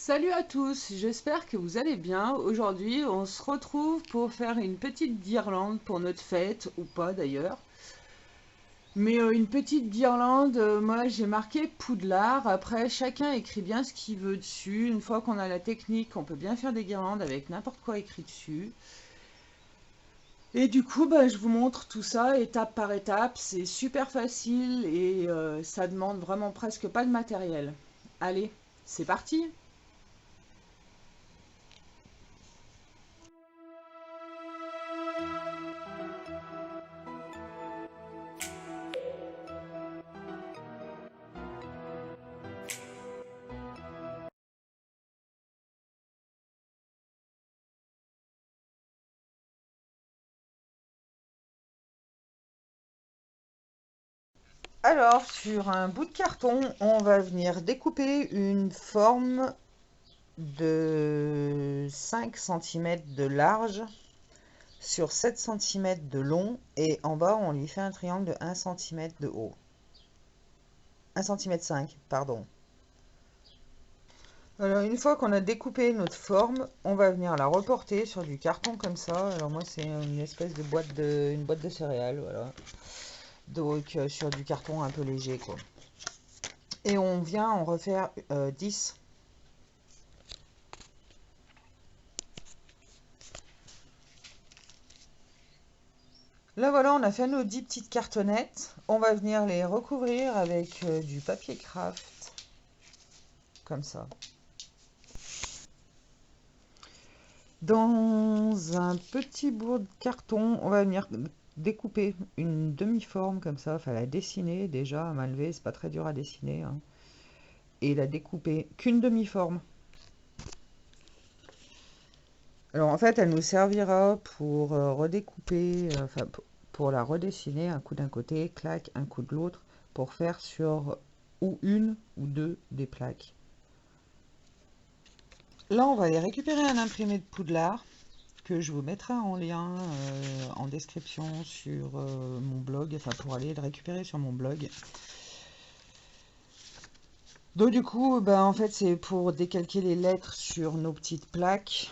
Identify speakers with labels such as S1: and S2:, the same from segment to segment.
S1: Salut à tous, j'espère que vous allez bien. Aujourd'hui, on se retrouve pour faire une petite guirlande pour notre fête, ou pas d'ailleurs. Mais une petite guirlande, moi j'ai marqué Poudlard. Après, chacun écrit bien ce qu'il veut dessus. Une fois qu'on a la technique, on peut bien faire des guirlandes avec n'importe quoi écrit dessus. Et du coup, je vous montre tout ça étape par étape. C'est super facile et ça demande vraiment presque pas de matériel. Allez, c'est parti! Alors, sur un bout de carton, on va venir découper une forme de 5 centimètres de large sur 7 centimètres de long et en bas, on lui fait un triangle de 1 centimètre de haut. 1,5 cm, pardon. Alors, une fois qu'on a découpé notre forme, on va venir la reporter sur du carton comme ça. Alors moi, c'est une espèce de une boîte de céréales, voilà. Donc, sur du carton un peu léger, quoi. Et on vient en refaire 10. Là voilà, on a fait nos 10 petites cartonnettes. On va venir les recouvrir avec du papier craft, comme ça. Dans un petit bout de carton, on va venir découper une demi-forme comme ça, enfin la dessiner déjà à main levée, c'est pas très dur à dessiner, hein. Et la découper qu'une demi-forme. Alors en fait, elle nous servira pour redécouper, enfin pour la redessiner, un coup d'un côté, clac, un coup de l'autre, pour faire sur ou une ou deux des plaques. Là, on va aller récupérer un imprimé de Poudlard que je vous mettrai en lien en description sur mon blog, enfin pour aller le récupérer sur mon blog. Donc du coup, en fait, c'est pour décalquer les lettres sur nos petites plaques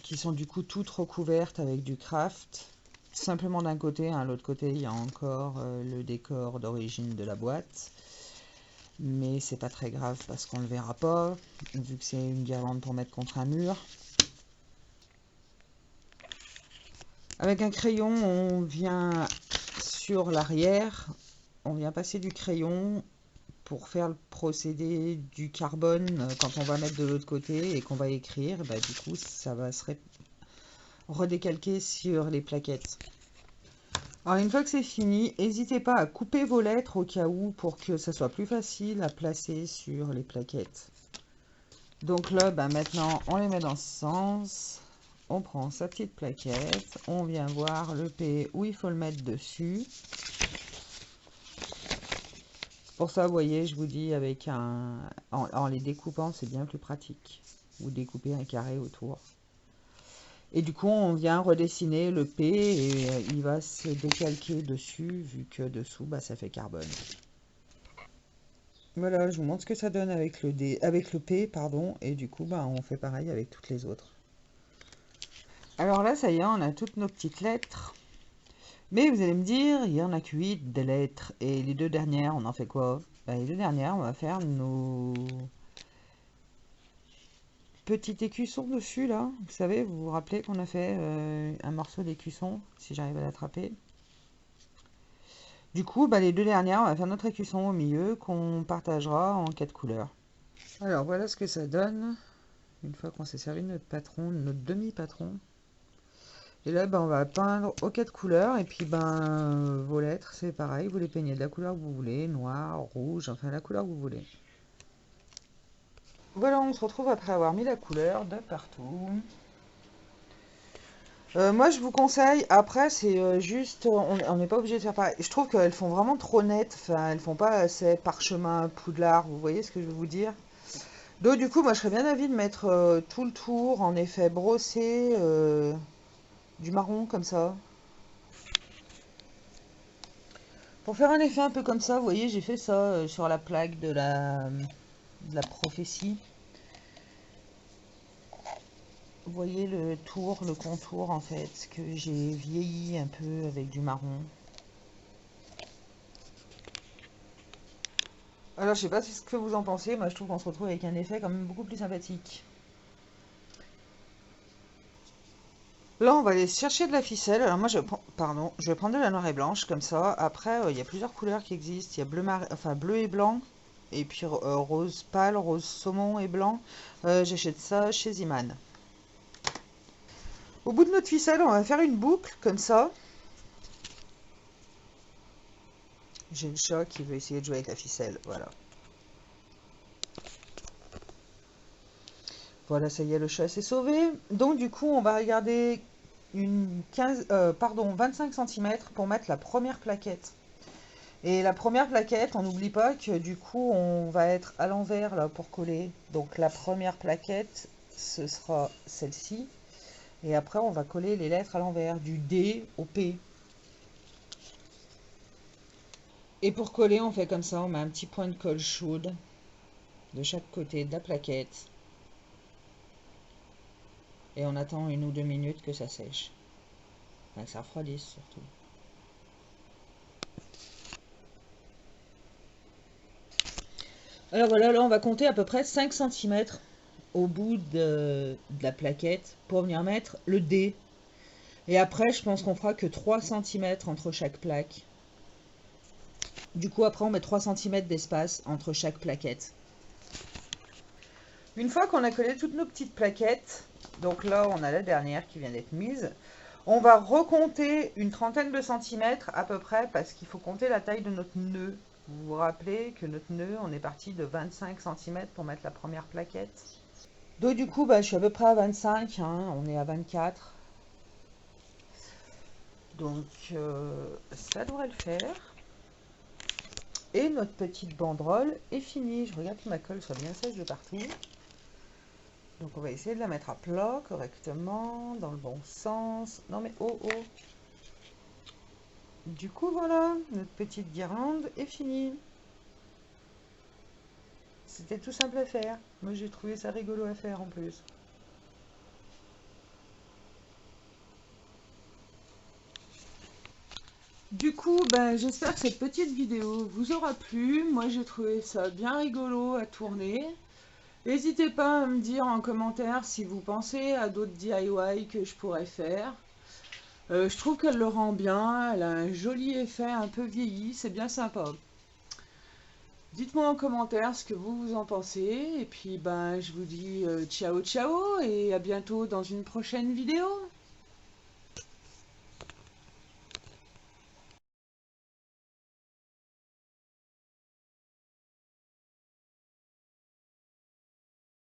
S1: qui sont du coup toutes recouvertes avec du craft. Simplement d'un côté, hein, l'autre côté, il y a encore le décor d'origine de la boîte. Mais c'est pas très grave parce qu'on le verra pas, vu que c'est une guirlande pour mettre contre un mur. Avec un crayon, on vient sur l'arrière, on vient passer du crayon pour faire le procédé du carbone quand on va mettre de l'autre côté et qu'on va écrire. Du coup, ça va se redécalquer sur les plaquettes. Alors une fois que c'est fini, n'hésitez pas à couper vos lettres au cas où pour que ça soit plus facile à placer sur les plaquettes. Donc là, maintenant, on les met dans ce sens. On prend sa petite plaquette, on vient voir le P où il faut le mettre dessus. Pour ça, vous voyez, je vous dis, avec en les découpant, c'est bien plus pratique. Vous découpez un carré autour. Et du coup, on vient redessiner le P et il va se décalquer dessus, vu que dessous, ça fait carbone. Voilà, je vous montre ce que ça donne avec avec le P, pardon, et du coup, on fait pareil avec toutes les autres. Alors là, ça y est, on a toutes nos petites lettres. Mais vous allez me dire, il y en a que 8 des lettres. Et les deux dernières, on en fait quoi? Les deux dernières, on va faire nos petits écussons dessus, là. Vous savez, vous vous rappelez qu'on a fait un morceau d'écusson, si j'arrive à l'attraper. Du coup, les deux dernières, on va faire notre écusson au milieu, qu'on partagera en 4 couleurs. Alors, voilà ce que ça donne, une fois qu'on s'est servi de notre patron, de notre demi-patron. Et là, on va peindre aux 4 couleurs. Et puis, vos lettres, c'est pareil. Vous les peignez de la couleur que vous voulez. Noir, rouge, enfin la couleur que vous voulez. Voilà, on se retrouve après avoir mis la couleur de partout. Moi, je vous conseille, après, c'est juste, on n'est pas obligé de faire pareil. Je trouve qu'elles font vraiment trop nettes. Enfin, elles font pas assez parchemin, poudlard. Vous voyez ce que je veux vous dire? Donc, du coup, moi, je serais bien d'avis de mettre tout le tour en effet brossé, du marron comme ça. Pour faire un effet un peu comme ça, vous voyez, j'ai fait ça sur la plaque de la prophétie. Vous voyez le tour, le contour en fait, que j'ai vieilli un peu avec du marron. Alors je sais pas ce que vous en pensez, moi je trouve qu'on se retrouve avec un effet quand même beaucoup plus sympathique. Là on va aller chercher de la ficelle. Alors moi je vais prendre de la noire et blanche comme ça. Après il y a plusieurs couleurs qui existent. Il y a bleu et blanc. Et puis rose pâle, rose saumon et blanc. J'achète ça chez Iman. Au bout de notre ficelle, on va faire une boucle comme ça. J'ai le chat qui veut essayer de jouer avec la ficelle, voilà. Voilà, ça y est, le chat s'est sauvé. Donc du coup, on va regarder 25 cm pour mettre la première plaquette. Et la première plaquette, on n'oublie pas que du coup, on va être à l'envers là pour coller. Donc la première plaquette, ce sera celle-ci. Et après, on va coller les lettres à l'envers, du D au P. Et pour coller, on fait comme ça, on met un petit point de colle chaude de chaque côté de la plaquette. Et on attend 1 ou 2 minutes que ça sèche. Enfin, que ça refroidisse surtout. Alors voilà, là on va compter à peu près 5 cm au bout de la plaquette pour venir mettre le D. Et après, je pense qu'on fera que 3 cm entre chaque plaque. Du coup, après, on met 3 cm d'espace entre chaque plaquette. Une fois qu'on a collé toutes nos petites plaquettes, donc là, on a la dernière qui vient d'être mise, on va recompter une trentaine de centimètres à peu près parce qu'il faut compter la taille de notre nœud. Vous vous rappelez que notre nœud, on est parti de 25 cm pour mettre la première plaquette. Donc du coup, je suis à peu près à 25, hein, on est à 24. Donc ça devrait le faire. Et notre petite banderole est finie. Je regarde que ma colle soit bien sèche de partout. Donc on va essayer de la mettre à plat correctement, dans le bon sens. Non mais oh oh. Du coup voilà, notre petite guirlande est finie. C'était tout simple à faire. Moi j'ai trouvé ça rigolo à faire en plus. Du coup, j'espère que cette petite vidéo vous aura plu. Moi j'ai trouvé ça bien rigolo à tourner. N'hésitez pas à me dire en commentaire si vous pensez à d'autres DIY que je pourrais faire. Je trouve qu'elle le rend bien, elle a un joli effet un peu vieilli, c'est bien sympa. Dites-moi en commentaire ce que vous en pensez, et puis je vous dis ciao ciao, et à bientôt dans une prochaine vidéo.